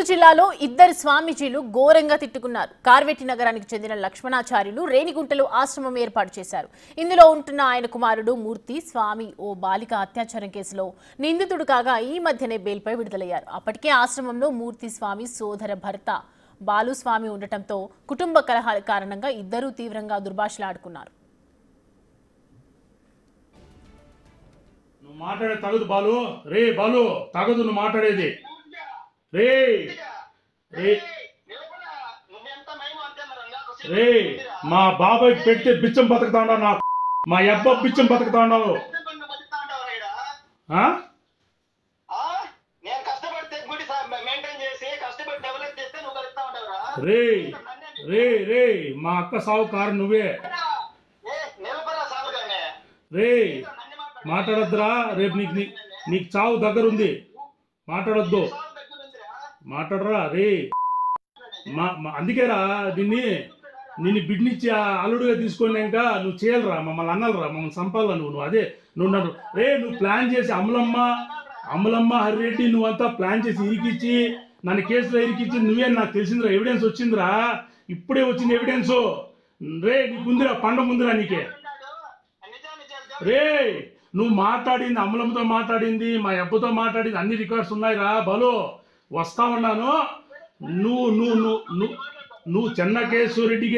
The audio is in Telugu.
జిల్లాలో ఇద్దరు స్వామీజీలు ఘోరంగా తిట్టుకున్నారు. కార్వేటి నగరానికి చెందిన లక్ష్మణాచార్యులు రేణిగుంటలో ఆశ్రమం ఏర్పాటు చేశారు. ఇందులో ఉంటున్న ఆయన కుమారుడు మూర్తి స్వామి ఓ బాలిక అత్యాచారం కేసులో నిందితుడు కాగా ఈ మధ్యనే బెయిల్పై విడుదలయ్యారు. అప్పటికే ఆశ్రమంలో మూర్తి స్వామి సోదర భర్త బాలుస్వామి ఉండటంతో కుటుంబ కలహాల కారణంగా ఇద్దరూ తీవ్రంగా దుర్భాషలాడుకున్నారు. మాట్లాడే తగదు బాలు, రే బాలు తగదు నువ్వు మాట్లాడేది. రే రే రే మా బాబాయ్ పెడితే బిచ్చం బతుకుతా ఉన్నావు, నా మా అబ్బ బిచ్చం బతుకుతా ఉన్నావు. రే రే రే మా అక్క సావు కారు నువ్వే. రే మాట్లాడొద్దురా, రేపు నీకు చావు దగ్గరుంది, మాట్లాడొద్దు, మాట్లాడరా. రే అందుకేరా నిన్ను బిడ్నిచ్చి అల్లుడుగా తీసుకున్నాక నువ్వు చేయాలరా, మమ్మల్ని అన్నాలరా, మమ్మల్ని చంపాలా నువ్వు అదే నువ్వు నన్ను. రే నువ్వు ప్లాన్ చేసి అమలమ్మ హరిరెడ్డి నువ్వంతా ప్లాన్ చేసి ఇరికిచ్చి నన్ను కేసులో ఇరికిచ్చి నువ్వే నాకు తెలిసిందిరా, ఎవిడెన్స్ వచ్చిందిరా, ఇప్పుడే వచ్చింది ఎవిడెన్స్. రే నీకు ఉందిరా, పండ ముందురా నీకే. రే నువ్వు మాట్లాడింది అమలమ్మతో మాట్లాడింది, మా అబ్బతో మాట్లాడింది అన్ని రికార్డ్స్ ఉన్నాయిరా బాలు. వస్తా ఉన్నాను. నువ్వు చెన్నకేశ్వర రెడ్డికి